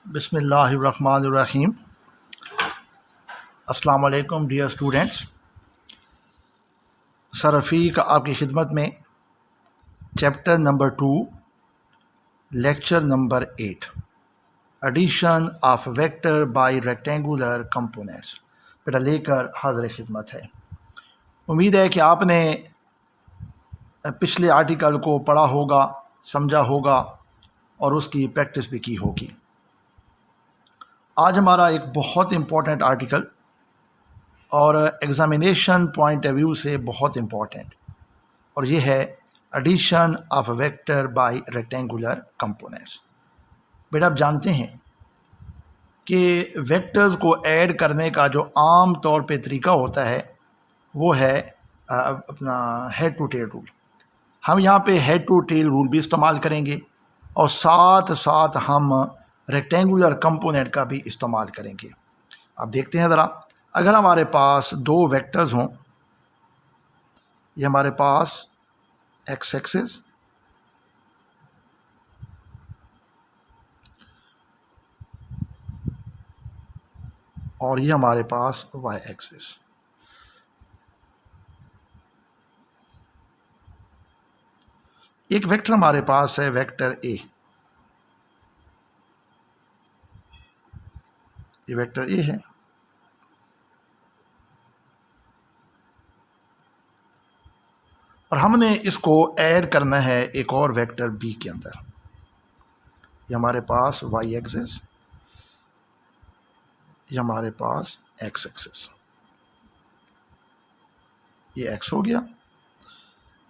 बिस्मिल्लाहिर्रहमानिर्रहीम। अस्सलाम वालेकुम डियर स्टूडेंट्स। सर रफ़ीक आपकी खिदमत में chapter number 2 lecture number 8 addition of vector by rectangular components बेटा लेकर हाज़िर खिदमत है। उम्मीद है कि आपने पिछले आर्टिकल को पढ़ा होगा, समझा होगा और उसकी प्रैक्टिस भी की होगी। आज हमारा एक बहुत इम्पोर्टेंट आर्टिकल और एग्ज़ामिनेशन पॉइंट ऑफ व्यू से बहुत इम्पोर्टेंट, और ये है addition of vector by rectangular components. बेटा आप जानते हैं कि वेक्टर्स को ऐड करने का जो आम तौर पे तरीका होता है वो है अपना हेड टू टेल रूल। हम यहाँ पे हेड टू टेल रूल भी इस्तेमाल करेंगे और साथ साथ हम रेक्टेंगुलर कंपोनेंट का भी इस्तेमाल करेंगे। अब देखते हैं ज़रा, अगर हमारे पास दो वेक्टर्स हों, ये हमारे पास एक्स एक्सिस और ये हमारे पास वाई एक्सिस, एक वेक्टर हमारे पास है वेक्टर ए, ये वेक्टर ए है और हमने इसको ऐड करना है एक और वेक्टर बी के अंदर। ये हमारे पास वाई एक्सिस, ये हमारे पास एक्स एक्सिस, ये एक्स हो गया,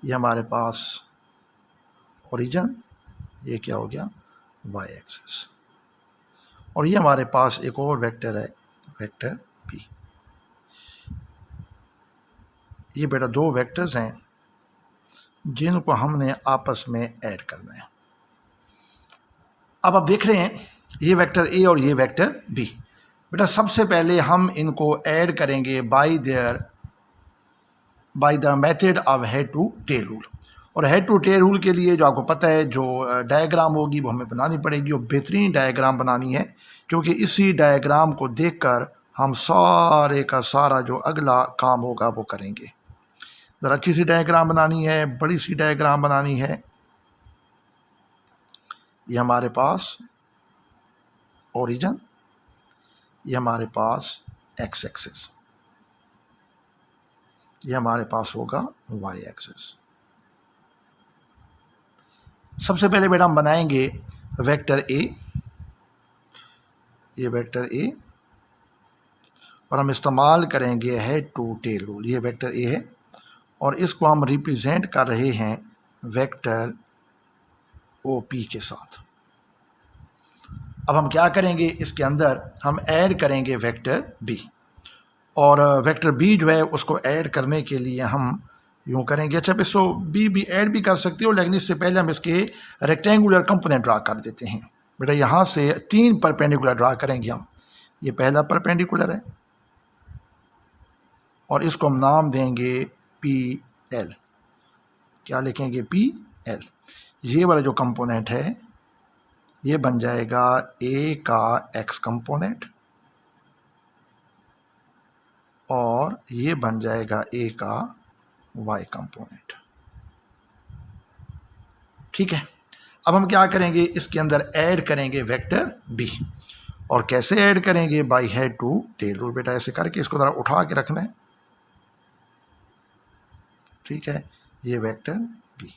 ये हमारे पास ओरिजिन, ये क्या हो गया वाई एक्सिस, और ये हमारे पास एक और वेक्टर है वेक्टर बी। ये बेटा दो वेक्टर्स हैं जिनको हमने आपस में ऐड करना है। अब आप देख रहे हैं ये वेक्टर ए और ये वेक्टर बी। बेटा सबसे पहले हम इनको ऐड करेंगे by the method of head to tail rule. और हेड टू टेल रूल के लिए जो आपको पता है जो डायग्राम होगी वो हमें बनानी पड़ेगी, और बेहतरीन डायग्राम बनानी है, क्योंकि इसी डायग्राम को देखकर हम सारे का सारा जो अगला काम होगा वो करेंगे। ज़रा अच्छी सी डायग्राम बनानी है, बड़ी सी डायग्राम बनानी है। ये हमारे पास ओरिजिन, ये हमारे पास एक्स एक्सिस, ये हमारे पास होगा वाई एक्सिस। सबसे पहले बेटा हम बनाएंगे वेक्टर ए, ये वेक्टर ए, और हम इस्तेमाल करेंगे हेड टू टेल रूल। ये वेक्टर ए है और इसको हम रिप्रेजेंट कर रहे हैं वेक्टर ओ पी के साथ। अब हम क्या करेंगे, इसके अंदर हम ऐड करेंगे वेक्टर बी, और वेक्टर बी जो है उसको ऐड करने के लिए हम यूँ करेंगे। अच्छा, इसको बी ऐड भी कर सकते हो, लेकिन इससे पहले हम इसके रेक्टेंगुलर कंपोनेंट ड्रा कर देते हैं। बेटा यहाँ से 3 परपेंडिकुलर ड्रा करेंगे हम। ये पहला परपेंडिकुलर है और इसको हम नाम देंगे पी एल। क्या लिखेंगे, पी एल। ये वाला जो कंपोनेंट है ये बन जाएगा ए का एक्स कंपोनेंट और ये बन जाएगा ए का वाई कंपोनेंट। ठीक है, अब हम क्या करेंगे, इसके अंदर ऐड करेंगे वेक्टर बी। और कैसे ऐड करेंगे, by head to tail rule. बेटा ऐसे करके इसको ज़रा उठा के रखना है। ठीक है, ये वेक्टर बी,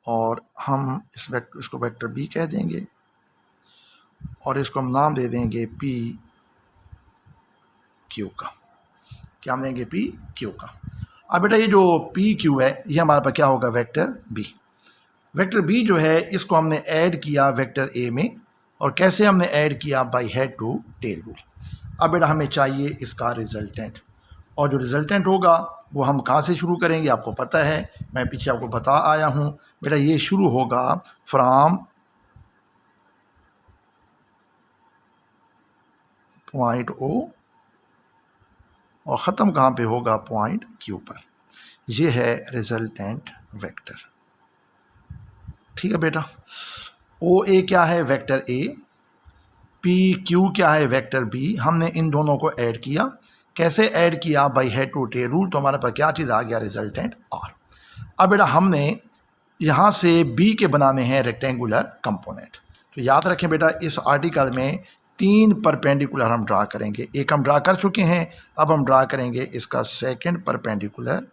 और हम इसको वेक्टर बी कह देंगे और इसको हम नाम दे देंगे पी क्यू का। क्या हम देंगे, पी क्यू का। अब बेटा ये जो पी क्यू है ये हमारे पास क्या होगा, वेक्टर बी। वेक्टर बी जो है इसको हमने ऐड किया वेक्टर ए में, और कैसे हमने ऐड किया, by head to tail rule. अब बेटा हमें चाहिए इसका रिजल्टेंट, और जो रिजल्टेंट होगा वो हम कहाँ से शुरू करेंगे, आपको पता है, मैं पीछे आपको बता आया हूँ। बेटा ये शुरू होगा फ्रॉम पॉइंट ओ और ख़त्म कहाँ पे होगा, पॉइंट क्यू पर। ये है रिजल्टेंट वेक्टर। ठीक है बेटा, ओ ए क्या है, वेक्टर ए, पी क्यू क्या है, वेक्टर बी। हमने इन दोनों को ऐड किया। कैसे ऐड किया, by head to tail rule. तो हमारे पास क्या चीज़ आ गया, रिजल्टेंट आर। अब बेटा हमने यहाँ से बी के बनाने हैं रेक्टेंगुलर कंपोनेंट। तो याद रखें बेटा, इस आर्टिकल में 3 परपेंडिकुलर हम ड्रा करेंगे। एक हम ड्रा कर चुके हैं, अब हम ड्रा करेंगे इसका सेकंड परपेंडिकुलर।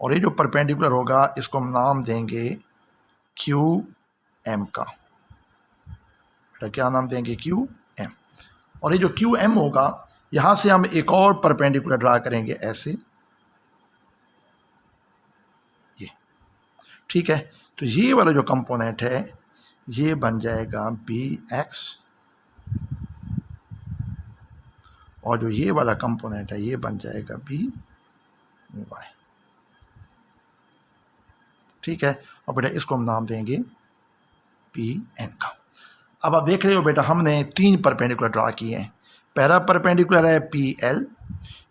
और ये जो परपेंडिकुलर होगा इसको हम नाम देंगे क्यू एम का। बेटा क्या नाम देंगे, क्यू एम। और ये जो क्यू एम होगा, यहाँ से हम एक और परपेंडिकुलर ड्रा करेंगे ऐसे, ये। ठीक है, तो ये वाला जो कंपोनेंट है ये बन जाएगा बी एक्स, और जो ये वाला कंपोनेंट है ये बन जाएगा बी वाई। ठीक है, और बेटा इसको हम नाम देंगे पी एन का। अब आप देख रहे हो बेटा, हमने 3 परपेंडिकुलर ड्रा किए हैं। पहला परपेंडिकुलर है पी एल,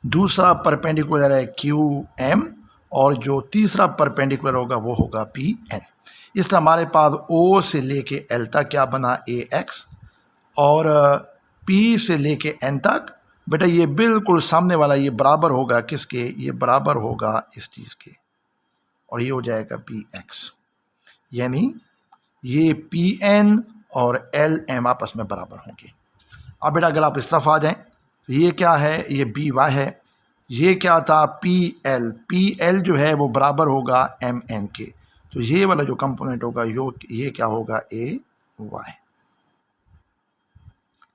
दूसरा परपेंडिकुलर है क्यू एम, और जो तीसरा परपेंडिकुलर होगा वो होगा पी एन। इसलिए हमारे पास ओ से लेके एल तक क्या बना, ए एक्स, और पी से लेके एन तक बेटा ये बिल्कुल सामने वाला ये बराबर होगा किसके, ये बराबर होगा इस चीज़ के, और ये हो जाएगा पी एक्स। यानी ये पी एन और एल एम आपस में बराबर होंगे। अब बेटा अगर आप इस तरफ आ जाएं, ये क्या है, ये बी वाई है। ये क्या था, पी एल। पी एल जो है वो बराबर होगा एम एन के। तो ये वाला जो कंपोनेंट होगा ये क्या होगा, ए वाई।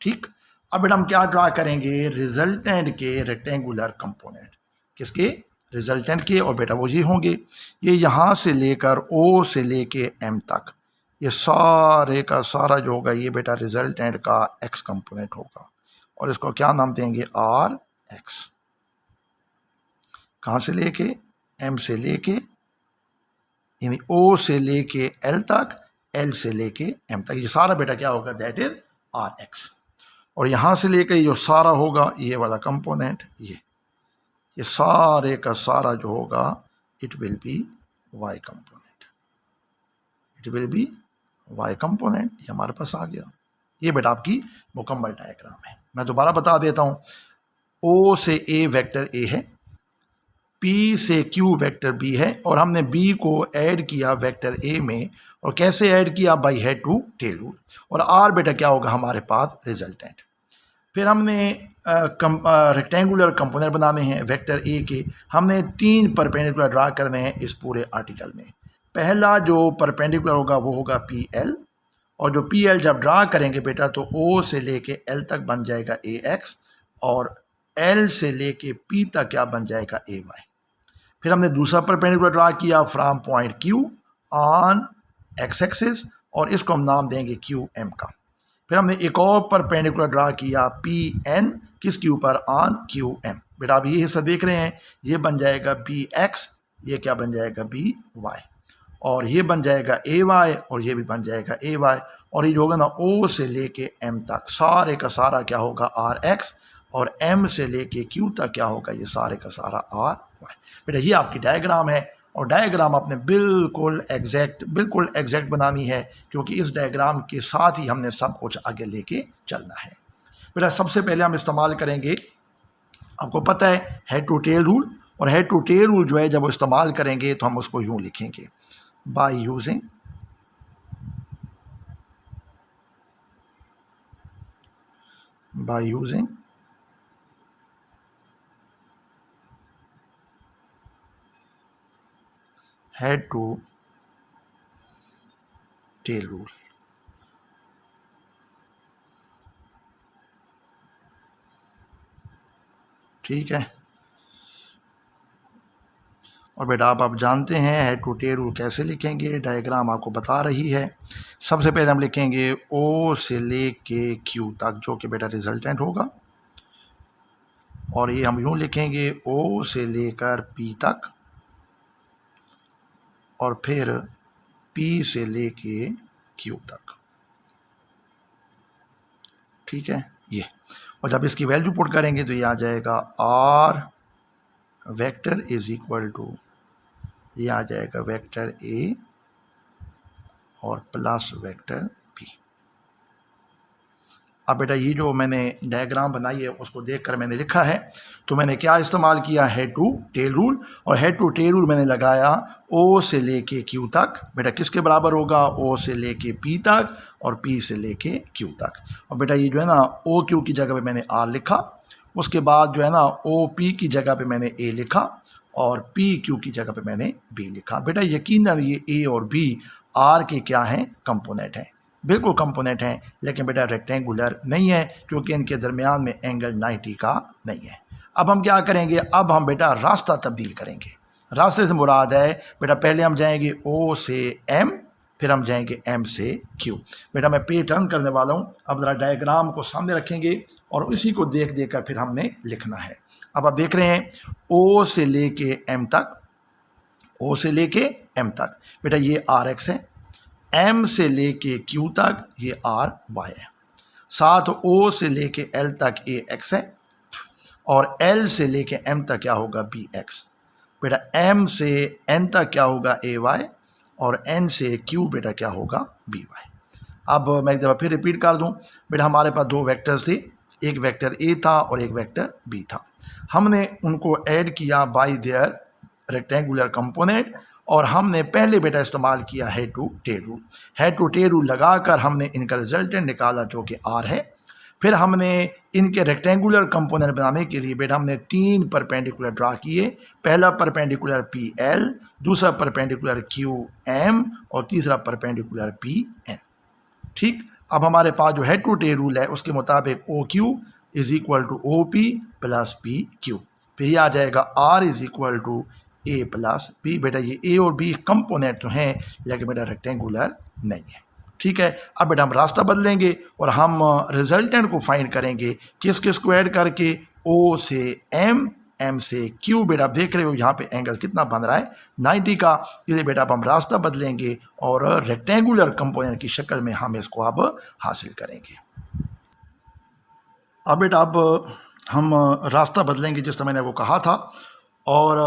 ठीक, अब बेटा हम क्या ड्रा करेंगे, रिजल्टेंट के रेक्टेंगुलर कंपोनेंट। किसके, रिजल्टेंट के। और बेटा वो ये होंगे, ये यहाँ से लेकर ओ से लेके एम तक, ये सारे का सारा जो होगा ये बेटा रिजल्टेंट का एक्स कंपोनेंट होगा, और इसको क्या नाम देंगे, आर एक्स। कहाँ से लेके, एम से लेके, यानी ओ से लेके एल तक, एल से लेके एम तक, ये सारा बेटा क्या होगा, दैट इज आर एक्स। और यहाँ से लेके जो सारा होगा ये वाला कंपोनेंट, ये सारे का सारा जो होगा it will be Y component, it will be Y component. ये हमारे पास आ गया। ये बेटा आपकी मुकम्मल डायग्राम है। मैं दोबारा बता देता हूँ, ओ से ए वेक्टर ए है, पी से क्यू वेक्टर बी है, और हमने बी को ऐड किया वेक्टर ए में। और कैसे ऐड किया, by head to tail rule. और आर बेटा क्या होगा हमारे पास, रिजल्टेंट। फिर हमने रेक्टेंगुलर कंपोनेंट बनाने हैं वेक्टर ए के। हमने 3 परपेंडिकुलर ड्रा करने हैं इस पूरे आर्टिकल में। पहला जो परपेंडिकुलर होगा वो होगा पी एल, और जो पी एल जब ड्रा करेंगे बेटा तो ओ से लेके एल तक बन जाएगा ए एक्स, और एल से लेके पी तक क्या बन जाएगा, ए वाई। फिर हमने दूसरा परपेंडिकुलर ड्रा किया from point Q on x axis, और इसको हम नाम देंगे क्यू एम का। फिर हमने एक और परपेंडिकुलर ड्रा किया पी एन, किसके ऊपर, ऑन क्यू एम। बेटा आप ये हिस्सा देख रहे हैं, ये बन जाएगा बी एक्स, ये क्या बन जाएगा, बी वाई, और ये बन जाएगा ए वाई, और ये भी बन जाएगा ए वाई। और ये जो होगा ना, ओ से लेके एम तक सारे का सारा क्या होगा, आर एक्स, और एम से लेके क्यू तक क्या होगा, ये सारे का सारा आर वाई। बेटा ये आपकी डायग्राम है, और डायग्राम आपने बिल्कुल एग्जैक्ट बनानी है, क्योंकि इस डायग्राम के साथ ही हमने सब कुछ आगे लेके चलना है। बेटा सबसे पहले हम इस्तेमाल करेंगे, आपको पता है, हेड टू टेल रूल। और हेड टू टेल रूल जो है जब वो इस्तेमाल करेंगे तो हम उसको यूँ लिखेंगे, by using head to tail rule. ठीक है, और बेटा आप जानते हैं हेड टू टेल रूल कैसे लिखेंगे, डायग्राम आपको बता रही है। सबसे पहले हम लिखेंगे ओ से लेके क्यू तक, जो कि बेटा रिजल्टेंट होगा, और ये हम यूँ लिखेंगे ओ से लेकर पी तक, और फिर P से लेके Q तक। ठीक है, ये। और जब इसकी वैल्यू पुट करेंगे तो ये आ जाएगा R vector is equal to, ये आ जाएगा वेक्टर A और प्लस वेक्टर बी। अब बेटा ये जो मैंने डायग्राम बनाई है उसको देखकर मैंने लिखा है, तो मैंने क्या इस्तेमाल किया, हेड टू टेल रूल। और हेड टू टेल रूल मैंने लगाया ओ से लेके क्यू तक, बेटा किसके बराबर होगा, ओ से लेके पी तक और पी से लेके क्यू तक। और बेटा ये जो है ना ओ क्यू की जगह पे मैंने आर लिखा, उसके बाद जो है ना ओ पी की जगह पे मैंने ए लिखा और पी क्यू की जगह पे मैंने बी लिखा। बेटा यकीनन ये ए और बी आर के क्या हैं, कंपोनेंट हैं, बिल्कुल कंपोनेंट हैं, लेकिन बेटा रेक्टेंगुलर नहीं है क्योंकि इनके दरमियान में एंगल 90 का नहीं है। अब हम क्या करेंगे, अब हम बेटा रास्ता तब्दील करेंगे। रास्ते से मुराद है बेटा पहले हम जाएंगे ओ से एम, फिर हम जाएंगे एम से क्यू। बेटा मैं पे टर्न करने वाला हूँ, अब ज़रा डायग्राम को सामने रखेंगे और इसी को देख देख कर फिर हमने लिखना है। अब आप देख रहे हैं ओ से लेके एम तक, ओ से लेके एम तक बेटा ये आर एक्स है, एम से लेके क्यू तक ये आर वाई है, साथ ओ से लेके एल तक ए एक्स है और एल से लेके एम तक क्या होगा, बी एक्स। बेटा एम से एन तक क्या होगा, ए वाई, और एन से क्यू बेटा क्या होगा, बी वाई। अब मैं एक दफ़ा फिर रिपीट कर दूं, बेटा हमारे पास दो वेक्टर्स थे, एक वेक्टर ए था और एक वेक्टर बी था। हमने उनको ऐड किया बाय देयर रेक्टेंगुलर कंपोनेंट और हमने पहले बेटा इस्तेमाल किया head to tail rule. Head to tail rule लगाकर हमने इनका रिजल्टेंट निकाला जो कि आर है। फिर हमने इनके रेक्टेंगुलर कंपोनेंट बनाने के लिए बेटा हमने तीन परपेंडिकुलर ड्रा किए, पहला परपेंडिकुलर पी एल, दूसरा परपेंडिकुलर क्यू एम और तीसरा परपेंडिकुलर पी एन। ठीक, अब हमारे पास जो हेड टू टेल रूल है उसके मुताबिक O Q is equal to O P plus P Q, फिर ये आ जाएगा R is equal to A plus B. बेटा ये ए और बी कंपोनेंट तो हैं लेकिन बेटा रेक्टेंगुलर नहीं है। ठीक है, अब बेटा हम रास्ता बदलेंगे और हम रिजल्टेंट को फाइंड करेंगे किस किस को ऐड करके, ओ से एम, एम से क्यू। बेटा आप देख रहे हो यहाँ पे एंगल कितना बन रहा है, 90 का। इसलिए बेटा अब हम रास्ता बदलेंगे और रेक्टेंगुलर कंपोनेंट की शक्ल में हम इसको अब हासिल करेंगे। अब बेटा अब हम रास्ता बदलेंगे जिस तरह मैंने वो कहा था, और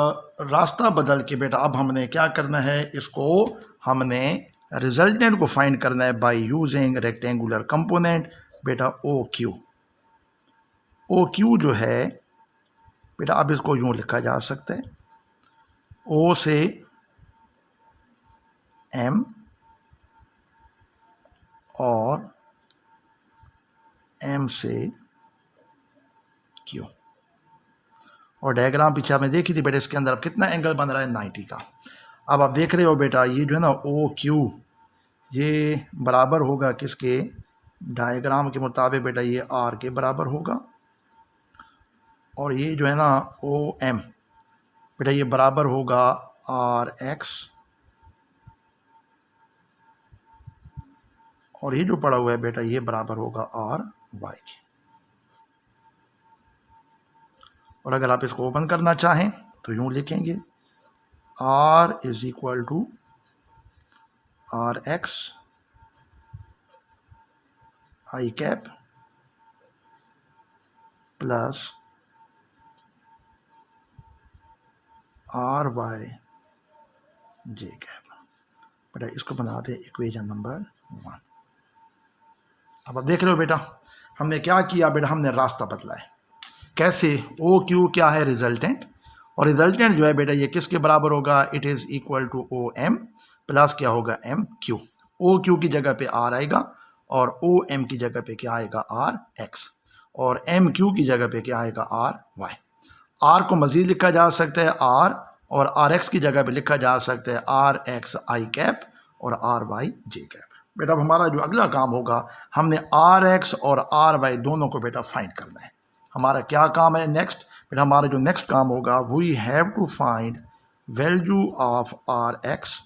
रास्ता बदल के बेटा अब हमने क्या करना है, इसको हमने रिजल्टेंट को फाइंड करना है बाय यूजिंग रेक्टेंगुलर कंपोनेंट। बेटा ओ क्यू, ओ क्यू जो है बेटा अब इसको यूँ लिखा जा सकता है, ओ से एम और एम से क्यू। और डायग्राम पीछे आपने देखी थी बेटा, इसके अंदर अब कितना एंगल बन रहा है, 90 का। अब आप देख रहे हो बेटा ये जो है ना ओ क्यू ये बराबर होगा किसके, डायग्राम के मुताबिक बेटा ये आर के बराबर होगा, और ये जो है ना ओ एम बेटा ये बराबर होगा आर एक्स, और ये जो पड़ा हुआ है बेटा ये बराबर होगा आर वाई के। और अगर आप इसको ओपन करना चाहें तो यूँ लिखेंगे R is equal to R X I cap plus R Y J cap. बेटा इसको बना दें इक्वेशन नंबर 1। अब आप देख रहे हो बेटा हमने क्या किया, बेटा हमने रास्ता बदला है। कैसे, ओ क्यू क्या है, रिजल्टेंट, और रिजल्टेंट जो है बेटा ये किसके बराबर होगा, it is equal to O M plus क्या होगा, एम क्यू। ओ क्यू की जगह पे आर आएगा और ओ एम की जगह पे क्या आएगा, आर एक्स, और एम क्यू की जगह पे क्या आएगा, आर वाई। आर को मज़ीद लिखा जा सकता है आर, और आर एक्स की जगह पे लिखा जा सकता है आर एक्स आई कैप और आर वाई जे कैप। बेटा अब हमारा जो अगला काम होगा, हमने आर एक्स और आर वाई दोनों को बेटा फाइंड करना है। हमारा क्या काम है नेक्स्ट, बेटा हमारा जो नेक्स्ट काम होगा, we have to find value of R X,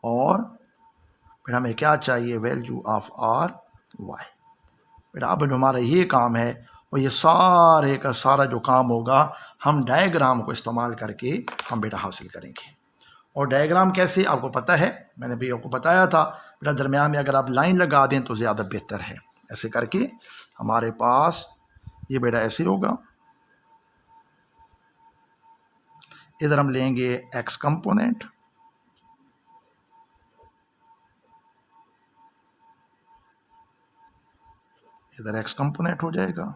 और बेटा हमें क्या चाहिए, वैल्यू ऑफ आर वाई। बेटा अब जो हमारा ये काम है और ये सारे का सारा जो काम होगा हम डायग्राम को इस्तेमाल करके हम बेटा हासिल करेंगे। और डायग्राम कैसे आपको पता है, मैंने भी आपको बताया था बेटा, दरमियान में अगर आप लाइन लगा दें तो ज़्यादा बेहतर है। ऐसे करके हमारे पास ये बेटा ऐसे होगा, इधर हम लेंगे एक्स कंपोनेंट इधर x कंपोनेंट हो जाएगा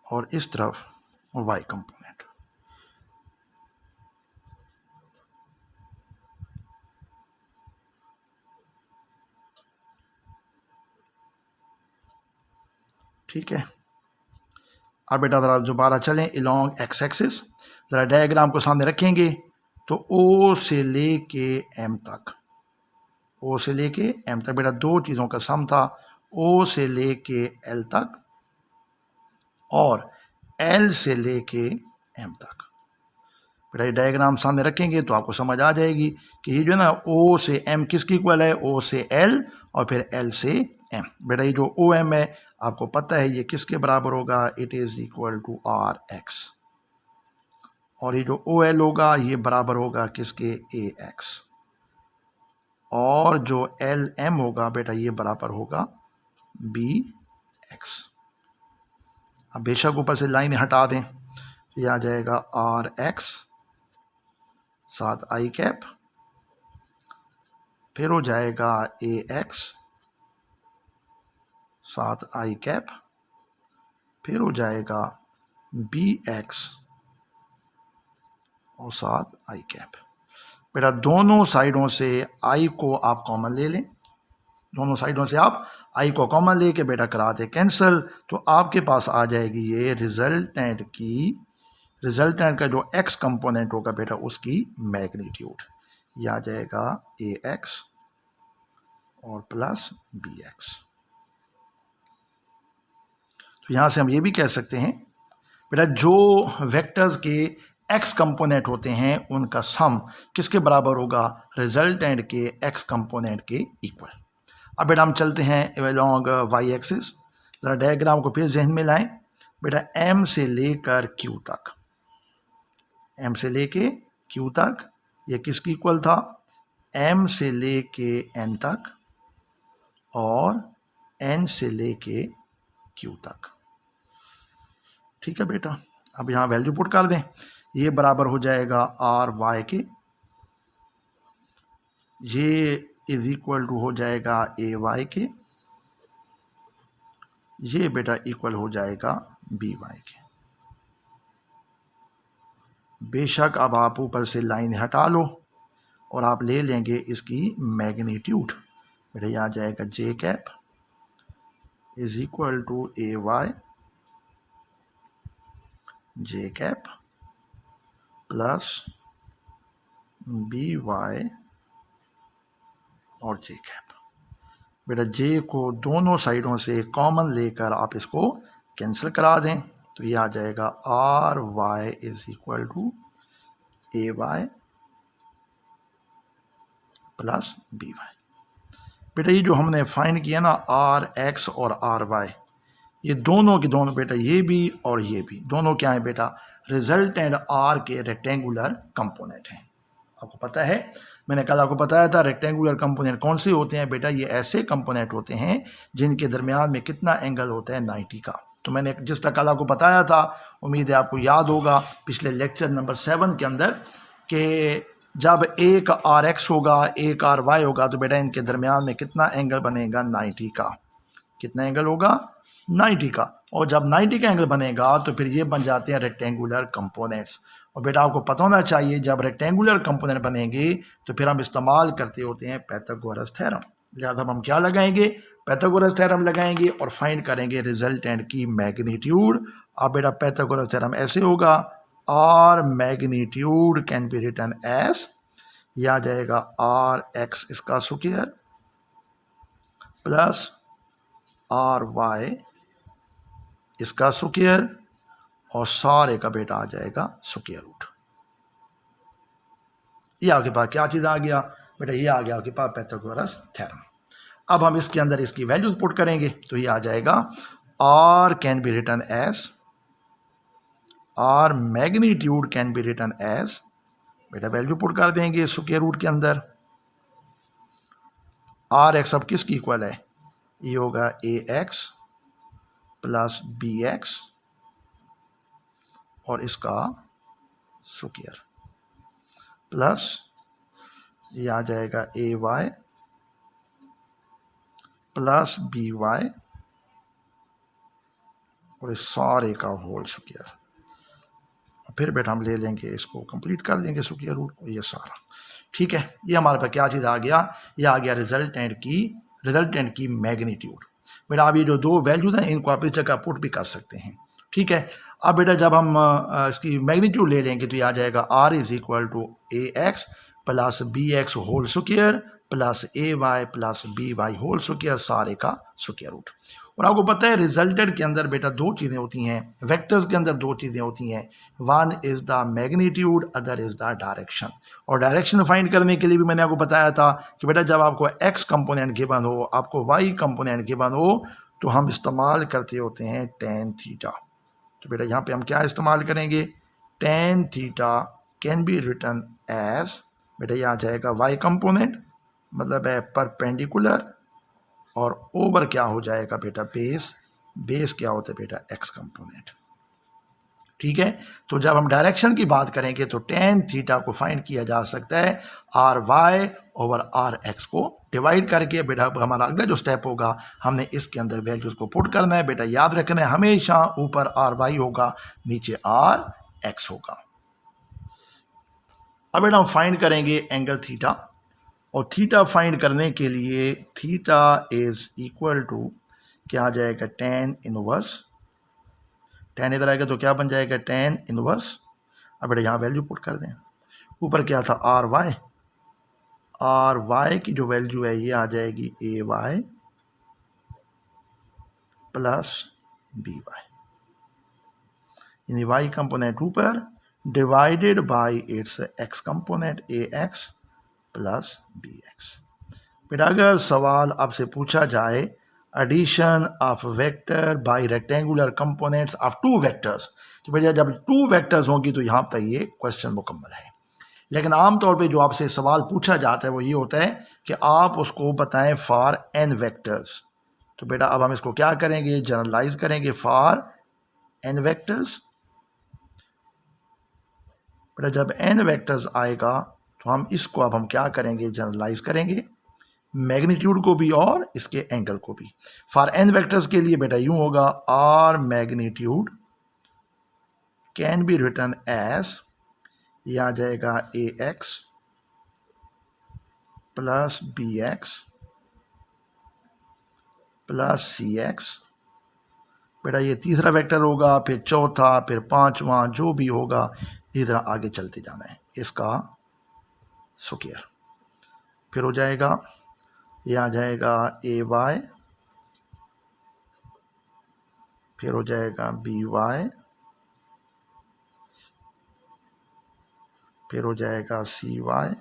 और इस तरफ y कंपोनेंट। ठीक है। अब बेटा ज़रा दोबारा चलें अलॉन्ग एक्स एक्सिस, ज़रा डायग्राम को सामने रखेंगे तो ओ से लेके एम तक, ओ से लेके एम तक बेटा दो चीज़ों का सम था, ओ से लेके एल तक और एल से लेके एम तक। बेटा ये डायग्राम सामने रखेंगे तो आपको समझ आ जाएगी कि ये जो है ना ओ से एम किसकी इक्वल है, ओ से एल और फिर एल से एम। बेटा ये जो ओ एम है आपको पता है ये किसके बराबर होगा, it is equal to R X, और ये जो ओ एल होगा ये बराबर होगा किसके, ए एक्स, और जो एल एम होगा बेटा ये बराबर होगा बी एक्स। अब बेशक ऊपर से लाइन हटा दें, ये आ जाएगा आर एक्स साथ आई कैप, फिर हो जाएगा ए एक्स साथ आई कैप, फिर हो जाएगा बी एक्स और साथ आई कैप। बेटा दोनों साइडों से आई को आप कॉमन ले लें, दोनों साइडों से आप आई को कॉमन लेके बेटा करा दें कैंसिल, तो आपके पास आ जाएगी ये रिजल्टेंट का जो एक्स कंपोनेंट होगा बेटा उसकी मैग्नीट्यूड, ये आ जाएगा ए एक्स और प्लस बी एक्स। तो यहाँ से हम ये भी कह सकते हैं बेटा जो वेक्टर्स के एक्स कंपोनेंट होते हैं उनका सम किसके बराबर होगा, रिजल्टेंट के एक्स कंपोनेंट के इक्वल। अब बेटा हम चलते हैं अलॉन्ग वाई एक्सिस, ज़रा डायग्राम को फिर जहन में लाएं। बेटा एम से लेकर क्यू तक, एम से लेके क्यू तक ये किसकी इक्वल था, एम से लेके एन तक और एन से लेके क्यू तक। ठीक है बेटा, अब यहाँ वैल्यू पुट कर दें, ये बराबर हो जाएगा आर वाई के, ये इज इक्वल टू हो जाएगा ए वाई के, ये बेटा इक्वल हो जाएगा बी वाई के। बेशक अब आप ऊपर से लाइन हटा लो और आप ले लेंगे इसकी मैग्नीट्यूड, बेटा ये आ जाएगा J cap is equal to A Y J cap plus B Y और जे कैप। बेटा जे को दोनों साइडों से कॉमन लेकर आप इसको कैंसिल करा दें, तो ये आ जाएगा R Y is equal to A Y plus B Y. बेटा ये जो हमने फाइंड किया ना आर एक्स और आर वाई, ये दोनों के दोनों बेटा ये भी और ये भी दोनों क्या है बेटा, रिजल्टेंट आर के रेक्टेंगुलर कंपोनेंट हैं। आपको पता है मैंने कल आपको बताया था रेक्टेंगुलर कंपोनेंट कौन से होते हैं बेटा, ये ऐसे कंपोनेंट होते हैं जिनके दरमियान में कितना एंगल होता है 90 का। तो मैंने जिस तरह कल आपको बताया था, उम्मीद है आपको याद होगा पिछले लेक्चर नंबर 7 के अंदर, कि जब एक आर एक्स होगा एक आर वाई होगा तो बेटा इनके दरमियान में कितना एंगल बनेगा 90 का। कितना एंगल होगा 90 का, और जब 90 का एंगल बनेगा तो फिर ये बन जाते हैं रेक्टेंगुलर कंपोनेंट्स। और बेटा आपको पता होना चाहिए जब रेक्टेंगुलर कंपोनेंट बनेंगे तो फिर हम इस्तेमाल करते होते हैं पाइथागोरस थ्योरम। लिहाजा हम क्या लगाएंगे, पाइथागोरस थ्योरम लगाएंगे और फाइंड करेंगे रिजल्टेंट की मैग्नीट्यूड। अब बेटा पाइथागोरस थ्योरम ऐसे होगा, R magnitude can be written as, ये आ जाएगा आर एक्स इसका स्क्वायर प्लस आर वाई इसका स्क्वायर और सारे का बेटा आ जाएगा स्क्वायर रूट। ये आपके पास क्या चीज़ आ गया बेटा, ये आ गया आपके पास पाइथागोरस थ्योरम। अब हम इसके अंदर इसकी वैल्यू पुट करेंगे तो ये आ जाएगा R can be written as, R magnitude can be written as, बेटा वैल्यू पुट कर देंगे स्क्वायर रूट के अंदर। आर एक्स अब किसकी इक्वल है, ये होगा ए एक्स प्लस बी एक्स और इसका स्क्वायर प्लस ये आ जाएगा A Y plus B Y और इस सारे का होल स्क्वायर। फिर बेटा हम ले लेंगे इसको कंप्लीट कर देंगे स्क्वायर रूट को, ये सारा ठीक है। ये हमारे पास क्या चीज़ आ गया, ये आ गया रिजल्टेंट की मैग्नीट्यूड। बेटा अब ये जो दो वैल्यूज हैं इनको आप इस जगह पुट भी कर सकते हैं, ठीक है। अब बेटा जब हम इसकी मैग्नीट्यूड ले लेंगे तो ये आ जाएगा R is equal to A x plus B X whole square plus A Y plus B Y whole square, सारे का स्क्वायर रूट। और आपको पता है रिजल्टेंट के अंदर बेटा दो चीज़ें होती हैं, वेक्टर्स के अंदर दो चीज़ें होती हैं, one is the magnitude, other is the direction. और डायरेक्शन फाइंड करने के लिए भी मैंने आपको बताया था कि बेटा जब आपको एक्स कंपोनेंट गिवन हो, आपको वाई कंपोनेंट गिवन हो, तो हम इस्तेमाल करते होते हैं टेन थीटा। तो बेटा यहाँ पे हम क्या इस्तेमाल करेंगे, tan theta can be written as, बेटा ये आ जाएगा वाई कंपोनेंट मतलब है परपेंडिकुलर, और ओवर क्या हो जाएगा बेटा बेस, बेस क्या होता है बेटा एक्स कंपोनेंट, ठीक है। तो जब हम डायरेक्शन की बात करेंगे तो टेन थीटा को फाइंड किया जा सकता है R Y over R X को डिवाइड करके। बेटा हमारा अगला जो स्टेप होगा हमने इसके अंदर वैल्यूज को पुट करना है। बेटा याद रखना है हमेशा ऊपर आर वाई होगा, नीचे आर एक्स होगा। अब बेटा हम फाइंड करेंगे एंगल थीटा, और थीटा फाइंड करने के लिए थीटा इज इक्वल टू क्या आ जाएगा, टेन इनवर्स, टेन इधर आएगा तो क्या बन जाएगा टेन इनवर्स। अब बेटा यहाँ वैल्यू पुट कर दें, ऊपर क्या था आर वाई की जो वैल्यू है ये आ जाएगी a Y plus B y, यानी वाई कंपोनेंट ऊपर divided by its x component A x plus B x. बेटा अगर सवाल आपसे पूछा जाए addition of vector by rectangular components of two vectors, तो बेटा जब टू वेक्टर्स होंगी तो यहाँ तक ये क्वेश्चन मुकम्मल है। लेकिन आमतौर पे जो आपसे सवाल पूछा जाता है वो ये होता है कि आप उसको बताएं फॉर एन वेक्टर्स। तो बेटा अब हम इसको क्या करेंगे, जनरलाइज करेंगे फॉर एन वेक्टर्स। बेटा जब एन वेक्टर्स आएगा तो हम इसको अब हम क्या करेंगे, जनरलाइज करेंगे, मैग्नीट्यूड को भी और इसके एंगल को भी। फॉर एन वेक्टर्स के लिए बेटा यूं होगा R magnitude can be written as, ये आ जाएगा A x plus B x plus C X. बेटा ये तीसरा वेक्टर होगा, फिर चौथा, फिर पांचवा, जो भी होगा इधर आगे चलते जाना है, इसका स्क्वायर। फिर हो जाएगा ये आ जाएगा ए वाई, फिर हो जाएगा बी वाई, फिर हो जाएगा सी वाई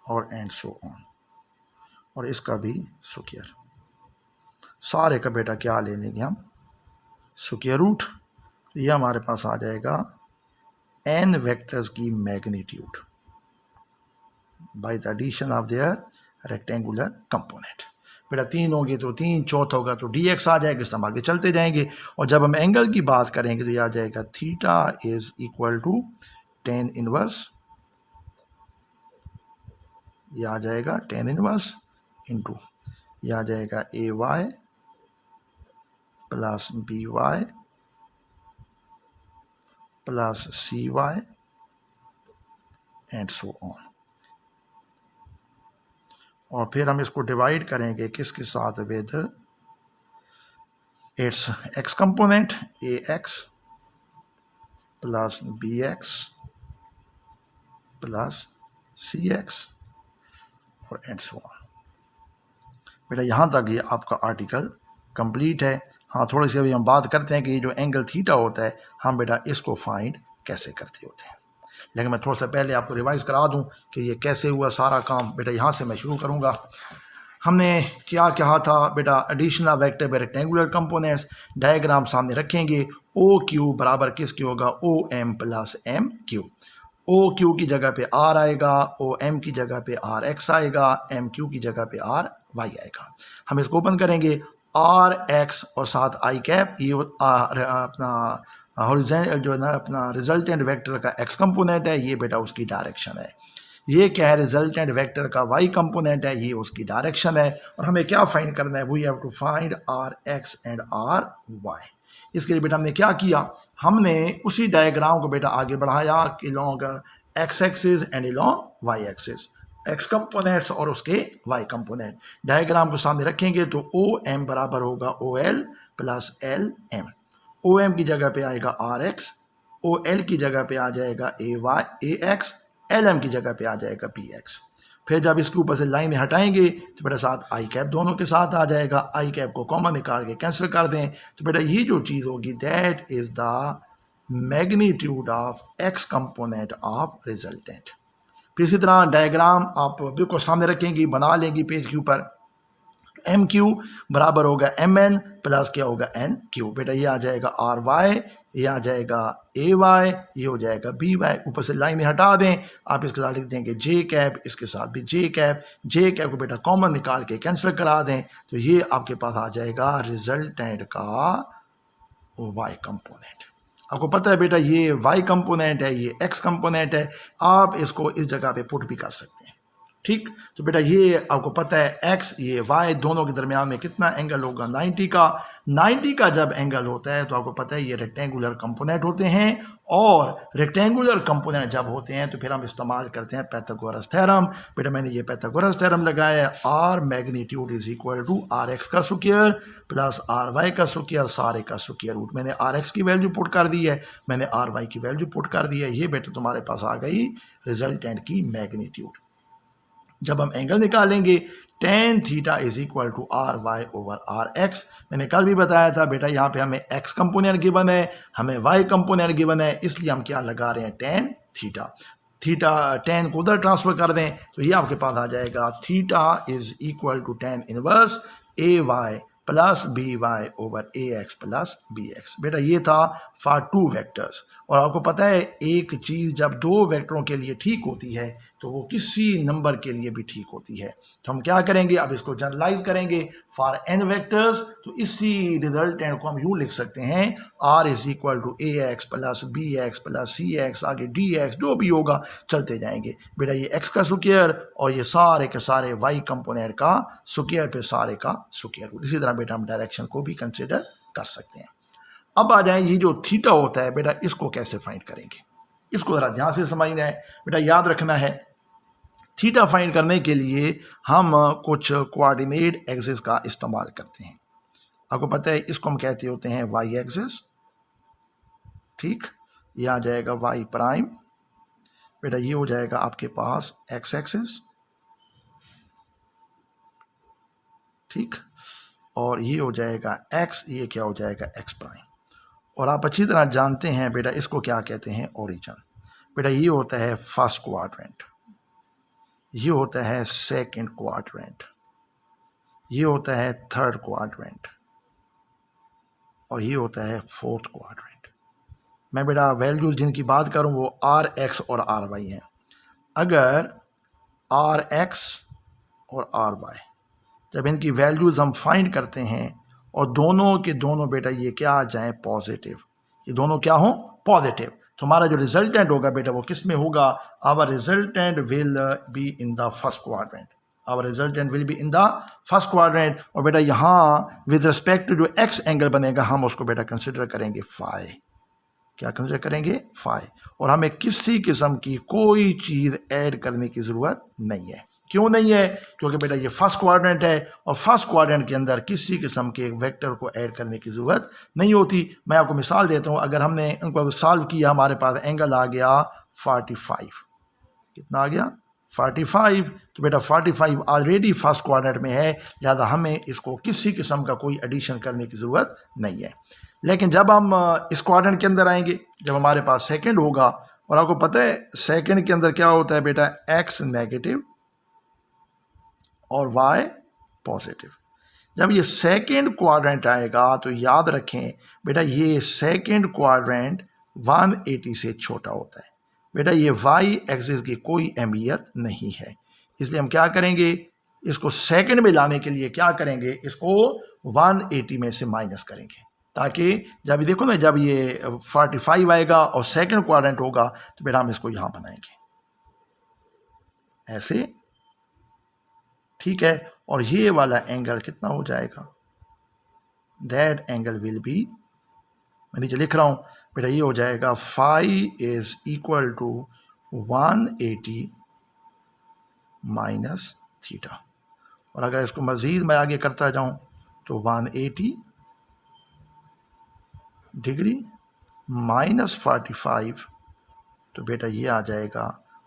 और एंड सो ऑन, और इसका भी स्क्वायर। सारे का बेटा क्या ले लेंगे हम, स्क्वायर रूट। ये हमारे पास आ जाएगा एन वेक्टर्स की magnitude by the addition of their rectangular component. बेटा तीन होंगे तो तीन, चौथा होगा तो डी एक्स आ जाएगा, इस हम आगे चलते जाएंगे। और जब हम एंगल की बात करेंगे तो ये आ जाएगा theta is equal to ten inverse, ये आ जाएगा टेन इनवर्स इंटू ये आ जाएगा A Y plus B Y plus C Y and so on. और फिर हम इसको डिवाइड करेंगे किसके साथ, with its x component A x plus B x plus C X और एंड सो ऑन। बेटा यहाँ तक ये आपका आर्टिकल कंप्लीट है। हाँ थोड़ी सी अभी हम बात करते हैं कि ये जो एंगल थीटा होता है हम बेटा इसको फाइंड कैसे करते होते हैं, लेकिन मैं थोड़ा सा पहले आपको रिवाइज करा दूं कि ये कैसे हुआ सारा काम। बेटा यहाँ से मैं शुरू करूँगा। हमने क्या कहा था बेटा, addition of vector by rectangular components. Diagram सामने रखेंगे, ओ क्यू बराबर किसके होगा, O M plus M Q. O Q की जगह पे आर आएगा, ओ एम की जगह पे आर एक्स आएगा, एम क्यू की जगह पे आर वाई आएगा। हम इसको ओपन करेंगे, आर एक्स और साथ आई कैप, ये अपना हॉरिजॉन्टल जो है ना अपना रिजल्टेंट वेक्टर का एक्स कंपोनेंट है, ये बेटा उसकी डायरेक्शन है। ये क्या है, रिजल्टेंट वेक्टर का वाई कंपोनेंट है, ये उसकी डायरेक्शन है। और हमें क्या फाइंड करना है, we have to find R x and R y. इसके लिए बेटा हमने क्या किया, हमने उसी डायग्राम को बेटा आगे बढ़ाया along x axis and along y axis, x components और उसके वाई कंपोनेंट। डायग्राम को सामने रखेंगे तो ओ एम बराबर होगा O L plus L M. O M की जगह पे आएगा आर एक्स, ओ एल की जगह पे आ जाएगा A Y A x, L M की जगह पे आ जाएगा पी एक्स। फिर जब इसके ऊपर से लाइन हटाएंगे तो बेटा साथ आई कैप दोनों के साथ आ जाएगा, आई कैप को कॉमन निकाल के कैंसिल कर दें तो बेटा ये जो चीज़ होगी that is the magnitude of x component of resultant. फिर इसी तरह डायग्राम आप बिल्कुल सामने रखेंगी, बना लेंगी पेज के ऊपर। एम क्यू बराबर होगा एम एन प्लस क्या होगा एन क्यू। बेटा ये आ जाएगा आर वाई, ये आ जाएगा ए वाई, ये हो जाएगा बी वाई। ऊपर से लाइन हटा दें, आप इसके साथ लिख देंगे जे कैप, इसके साथ भी जे कैप। जे कैप को बेटा कॉमन निकाल के कैंसिल करा दें तो ये आपके पास आ जाएगा रिजल्टेंट का वाई कंपोनेंट। आपको पता है बेटा ये वाई कंपोनेंट है, ये एक्स कंपोनेंट है, आप इसको इस जगह पे पुट भी कर सकते हैं। ठीक, तो बेटा ये आपको पता है एक्स ये वाई दोनों के दरमियान में कितना एंगल होगा, 90 का। 90 का जब एंगल होता है तो आपको पता है ये रेक्टेंगुलर कंपोनेंट होते हैं, और रेक्टेंगुलर कंपोनेंट जब होते हैं तो फिर हम इस्तेमाल करते हैं पाइथागोरस थ्योरम। बेटा मैंने ये पाइथागोरस थ्योरम लगाया है, R magnitude is equal to R x का स्क्वायर प्लस आर वाई का स्क्वायर सारे का स्क्वायर रूट। मैंने आर एक्स की वैल्यू पुट कर दी है, मैंने आर वाई की वैल्यू पुट कर दी है, ये बेटा तुम्हारे पास आ गई रिजल्टेंट की मैग्नीट्यूड। जब हम एंगल निकालेंगे tan theta is equal to R Y over R x. मैंने कल भी बताया था बेटा यहाँ पे हमें एक्स कंपोनेंट गिवन है, हमें वाई कंपोनेंट गिवन है, इसलिए हम क्या लगा रहे हैं tan थीटा। थीटा tan को उधर ट्रांसफर कर दें तो ये आपके पास आ जाएगा theta is equal to tan inverse a Y plus B y over a x plus B x. बेटा ये था फॉर टू वेक्टर्स। और आपको पता है एक चीज़ जब दो वेक्टरों के लिए ठीक होती है तो वो किसी नंबर के लिए भी ठीक होती है। तो हम क्या करेंगे, अब इसको जनरलाइज करेंगे फॉर एन वेक्टर्स। तो इसी रिजल्टेंट को हम यूँ लिख सकते हैं R is equal to A x plus B x plus C x, आगे डी एक्स जो भी होगा चलते जाएंगे। बेटा ये एक्स का स्क्वायर और ये सारे के सारे वाई कंपोनेंट का स्क्वायर पे सारे का स्क्वायर रूट। इसी तरह बेटा हम डायरेक्शन को भी कंसिडर कर सकते हैं। अब आ जाए ये जो थीटा होता है बेटा इसको कैसे फाइंड करेंगे, इसको ज़रा ध्यान से समझना है। बेटा याद रखना है थीटा फाइंड करने के लिए हम कुछ कोऑर्डिनेट एक्सिस का इस्तेमाल करते हैं। आपको पता है इसको हम कहते होते हैं वाई एक्सिस। ठीक, ये आ जाएगा वाई प्राइम, बेटा ये हो जाएगा आपके पास एक्स एक्सिस। ठीक, और ये हो जाएगा एक्स, ये क्या हो जाएगा एक्स प्राइम। और आप अच्छी तरह जानते हैं बेटा इसको क्या कहते हैं, ओरिजिन। बेटा ये होता है फर्स्ट क्वाड्रेंट, ये होता है सेकंड क्वाड्रेंट, ये होता है थर्ड क्वाड्रेंट और ये होता है फोर्थ क्वाड्रेंट। मैं बेटा वैल्यूज जिनकी बात करूं वो आर एक्स और आर वाई हैं। अगर आर एक्स और आर वाई जब इनकी वैल्यूज हम फाइंड करते हैं और दोनों के दोनों बेटा ये क्या आ जाए पॉजिटिव, ये दोनों क्या हो पॉजिटिव, तो हमारा जो रिजल्टेंट होगा बेटा वो किस में होगा, our resultant will be in the first quadrant, our resultant will be in the first quadrant. और बेटा यहाँ विद रिस्पेक्ट टू जो एक्स एंगल बनेगा हम उसको बेटा कंसिडर करेंगे फाई। क्या कंसिडर करेंगे, फाई। और हमें किसी किस्म की कोई चीज़ ऐड करने की ज़रूरत नहीं है। क्यों नहीं है, क्योंकि बेटा ये फर्स्ट क्वाड्रेंट है और फर्स्ट क्वाड्रेंट के अंदर किसी किस्म के वेक्टर को ऐड करने की ज़रूरत नहीं होती। मैं आपको मिसाल देता हूँ, अगर हमने इनको सॉल्व किया हमारे पास एंगल आ गया 45, कितना आ गया 45, तो बेटा 45 ऑलरेडी फर्स्ट क्वाड्रेंट में है, लिहाजा हमें इसको किसी किस्म का कोई एडिशन करने की ज़रूरत नहीं है। लेकिन जब हम इस क्वाड्रेंट के अंदर आएंगे, जब हमारे पास सेकेंड होगा, और आपको पता है सेकेंड के अंदर क्या होता है बेटा, एक्स नेगेटिव और y पॉजिटिव। जब ये सेकेंड क्वाड्रेंट आएगा तो याद रखें बेटा ये सेकेंड क्वाड्रेंट 180 से छोटा होता है। बेटा ये y एक्सिस की कोई अहमियत नहीं है, इसलिए हम क्या करेंगे, इसको सेकेंड में लाने के लिए क्या करेंगे, इसको 180 में से माइनस करेंगे, ताकि जब देखो ना जब ये 45 आएगा और सेकेंड क्वाड्रेंट होगा तो बेटा हम इसको यहाँ बनाएंगे। ऐसे, ठीक है। और ये वाला एंगल कितना हो जाएगा, दैट एंगल विल बी, मैं नीचे लिख रहा हूँ बेटा, ये हो जाएगा phi is equal to 180 minus theta. और अगर इसको मज़ीद मैं आगे करता जाऊँ तो 180 डिग्री माइनस 45, तो बेटा ये आ जाएगा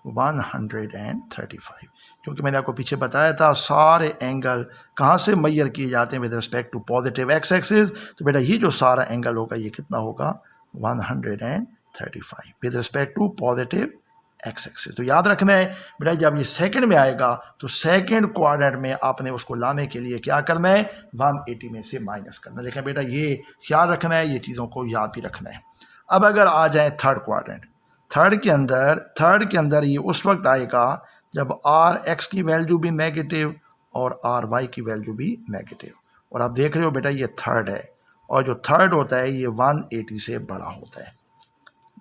135। क्योंकि मैंने आपको पीछे बताया था सारे एंगल कहाँ से मेजर किए जाते हैं with respect to positive x axis, तो बेटा ये जो सारा एंगल होगा ये कितना होगा 135 with respect to positive x axis. तो याद रखना है बेटा, जब ये सेकंड में आएगा तो सेकंड क्वाड्रेंट में आपने उसको लाने के लिए क्या करना है, 180 में से माइनस करना है। लेकिन बेटा ये ख्याल रखना है, ये चीज़ों को याद भी रखना है। अब अगर आ जाए थर्ड क्वाड्रेंट, थर्ड के अंदर ये उस वक्त आएगा जब आर एक्स की वैल्यू भी नेगेटिव और आर वाई की वैल्यू भी नेगेटिव। और आप देख रहे हो बेटा ये थर्ड है, और जो थर्ड होता है ये 180 से बड़ा होता है,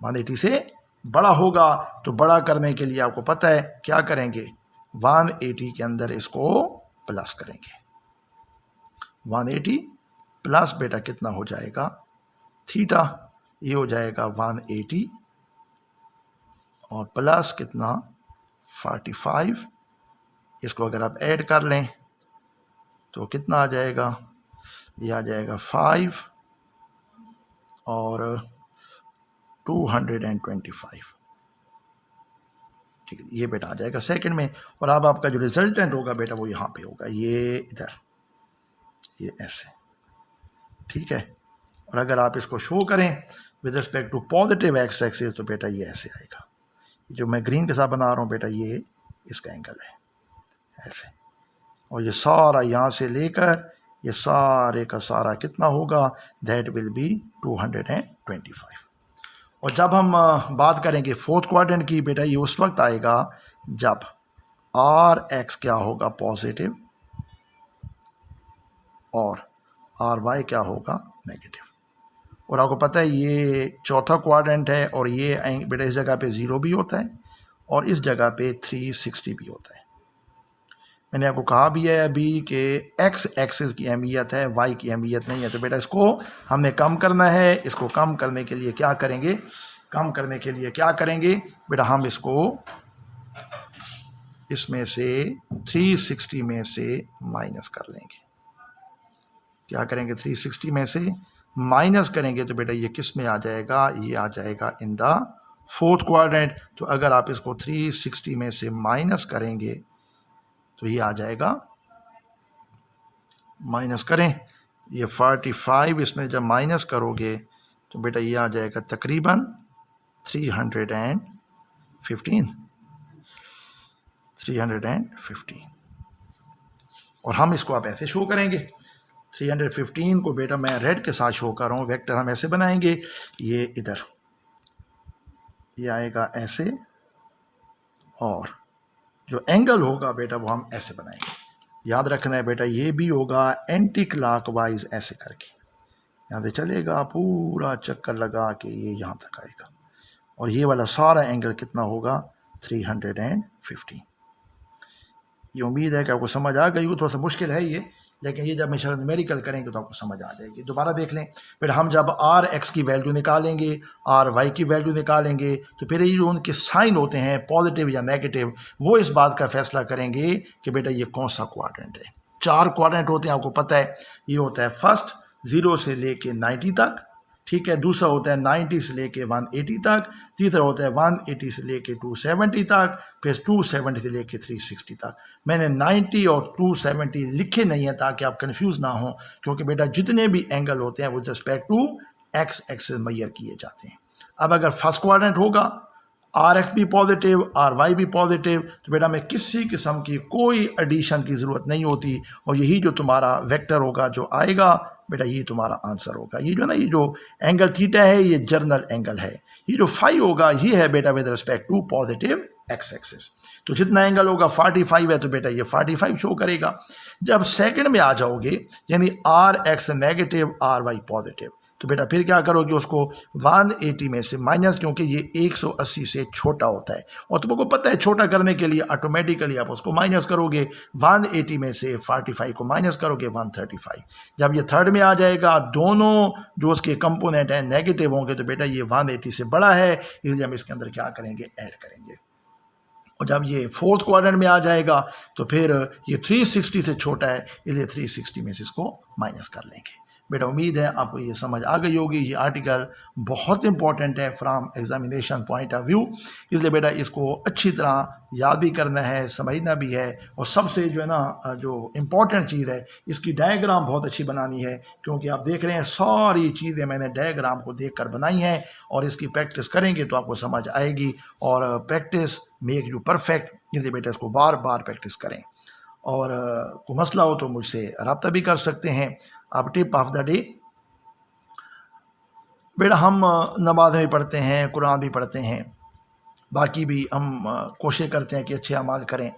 180 से बड़ा होगा। तो बड़ा करने के लिए आपको पता है क्या करेंगे, 180 के अंदर इसको प्लस करेंगे, 180 प्लस बेटा कितना हो जाएगा थीटा, ये हो जाएगा 180 और प्लस कितना 45। इसको अगर आप ऐड कर लें तो कितना आ जाएगा, ये आ जाएगा 5 और 225, ठीक है। ये बेटा आ जाएगा सेकंड में। और अब आपका जो रिजल्टेंट होगा बेटा वो यहाँ पे होगा, ये इधर, ये ऐसे, ठीक है। और अगर आप इसको शो करें with respect to positive x axis तो बेटा ये ऐसे आएगा। जो मैं ग्रीन के साथ बना रहा हूँ बेटा ये इसका एंगल है ऐसे, और ये सारा यहाँ से लेकर ये सारे का सारा कितना होगा, दैट विल बी 225। और जब हम बात करेंगे फोर्थ क्वाड्रेंट की बेटा, ये उस वक्त आएगा जब आर एक्स क्या होगा पॉजिटिव और आर वाई क्या होगा नेगेटिव। और आपको पता है ये चौथा क्वाड्रेंट है, और ये बेटा इस जगह पे 0 भी होता है और इस जगह पे 360 भी होता है। मैंने आपको कहा भी है अभी कि एक्स एक्सिस की अहमियत है, वाई की अहमियत नहीं है। तो बेटा इसको हमने कम करना है। इसको कम करने के लिए क्या करेंगे, बेटा हम इसको इसमें से 360 में से माइनस कर लेंगे। क्या करेंगे, 360 में से माइनस करेंगे तो बेटा ये किस में आ जाएगा, ये आ जाएगा इन द फोर्थ क्वाड्रेंट। तो अगर आप इसको 360 में से माइनस करेंगे तो ये आ जाएगा, माइनस करें ये 45, इसमें जब माइनस करोगे तो बेटा ये आ जाएगा तकरीबन 315। और हम इसको आप ऐसे शो करेंगे, 315 को बेटा मैं रेड के साथ शो कर रहा हूँ। वेक्टर हम ऐसे बनाएंगे, ये इधर ये आएगा ऐसे, और जो एंगल होगा बेटा वो हम ऐसे बनाएंगे। याद रखना है बेटा ये भी होगा एंटी क्लॉकवाइज ऐसे करके, यहाँ से चलेगा पूरा चक्कर लगा के ये यहाँ तक आएगा, और ये वाला सारा एंगल कितना होगा 315। ये उम्मीद है कि आपको समझ आ गई हो। थोड़ा सा मुश्किल है ये, लेकिन ये जब मैं शर्त न्यूमेरिकल करेंगे तो आपको समझ आ जाएगी। दोबारा देख लें, फिर हम जब आर एक्स की वैल्यू निकालेंगे, आर वाई की वैल्यू निकालेंगे, तो फिर ये जो उनके साइन होते हैं पॉजिटिव या नेगेटिव, वो इस बात का फैसला करेंगे कि बेटा ये कौन सा क्वाड्रेंट है। 4 क्वाड्रेंट होते हैं, आपको पता है। ये होता है फर्स्ट 0 से लेके 90 तक, ठीक है। दूसरा होता है 90 से लेके 180 तक। तीसरा होता है 180 से लेके 270 तक, फिर 270 से लेके 360 तक। मैंने 90 और 270 लिखे नहीं है ताकि आप कंफ्यूज ना हो, क्योंकि बेटा जितने भी एंगल होते हैं with respect to x axis measure किए जाते हैं। अब अगर फर्स्ट क्वाड्रेंट होगा, आर एक्स भी पॉजिटिव, आर वाई भी पॉजिटिव, तो बेटा मैं किसी किस्म की कोई एडिशन की ज़रूरत नहीं होती, और यही जो तुम्हारा वेक्टर होगा जो आएगा बेटा ये तुम्हारा आंसर होगा। ये जो ना ये जो एंगल थीटा है ये जर्नल एंगल है। ये जो फाई होगा ये है बेटा with respect to positive x axis. तो जितना एंगल होगा 45 है तो बेटा ये 45 शो करेगा। जब सेकंड में आ जाओगे, यानी R x negative R y positive, तो बेटा फिर क्या करोगे, उसको 180 में से माइनस, क्योंकि ये 180 से छोटा होता है और तुमको पता है छोटा करने के लिए ऑटोमेटिकली आप उसको माइनस करोगे। 180 में से 45 को माइनस करोगे 135। जब ये थर्ड में आ जाएगा, दोनों जो उसके कंपोनेंट हैं नेगेटिव होंगे, तो बेटा ये 180 से बड़ा है, इसलिए हम इसके अंदर क्या करेंगे, ऐड करेंगे। और जब ये फोर्थ क्वाड्रेंट में आ जाएगा तो फिर ये 360 से छोटा है, इसलिए 360 में से इसको माइनस कर लेंगे। बेटा उम्मीद है आपको ये समझ आ गई होगी। ये आर्टिकल बहुत इंपॉर्टेंट है from examination point of view, इसलिए बेटा इसको अच्छी तरह याद भी करना है, समझना भी है, और सबसे जो है ना जो इम्पॉर्टेंट चीज़ है, इसकी डायग्राम बहुत अच्छी बनानी है, क्योंकि आप देख रहे हैं सारी चीज़ें मैंने डायग्राम को देख कर बनाई हैं, और इसकी प्रैक्टिस करेंगे तो आपको समझ आएगी। और प्रैक्टिस मेक यू परफेक्ट, इसलिए बेटा इसको बार बार प्रैक्टिस करें। और कोई मसला हो तो मुझसे रब्ता भी कर सकते हैं। अब टिप ऑफ द डे, बेटा हम नमाज भी पढ़ते हैं, कुरान भी पढ़ते हैं, बाकी भी हम कोशिश करते हैं कि अच्छे अमाल करें,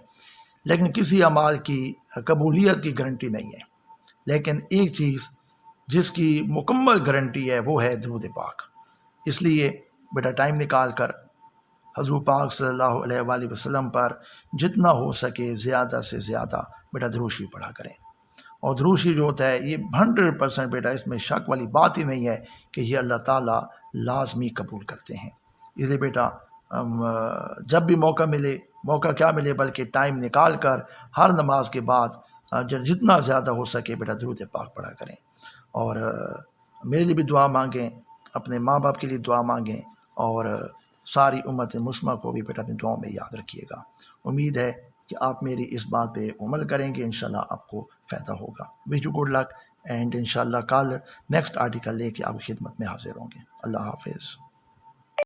लेकिन किसी अमाल की कबूलियत की गारंटी नहीं है। लेकिन एक चीज़ जिसकी मुकम्मल गारंटी है वो है दुरूद पाक। इसलिए बेटा टाइम निकाल कर हज़रत पाक सल्लल्लाहु अलैहि वसल्लम पर जितना हो सके ज़्यादा से ज़्यादा बेटा दुरूद पढ़ा करें। और दुरूद जो होता है ये 100% बेटा इसमें शक वाली बात ही नहीं है कि ये अल्लाह ताला लाजमी कबूल करते हैं। इसलिए बेटा जब भी मौका क्या मिले, बल्कि टाइम निकाल कर हर नमाज के बाद जितना ज़्यादा हो सके बेटा दुरूद पाक पढ़ा करें। और मेरे लिए भी दुआ मांगें, अपने माँ बाप के लिए दुआ मांगें, और सारी उम्मत मुस्लिमा को भी बेटा अपनी दुआओं में याद रखिएगा। उम्मीद है कि आप मेरी इस बात पे अमल करेंगे, इंशाल्लाह आपको फ़ायदा होगा। Wish you good luck, and इंशाल्लाह कल नेक्स्ट आर्टिकल लेके आपकी खिदमत में हाजिर होंगे। अल्लाह हाफिज़।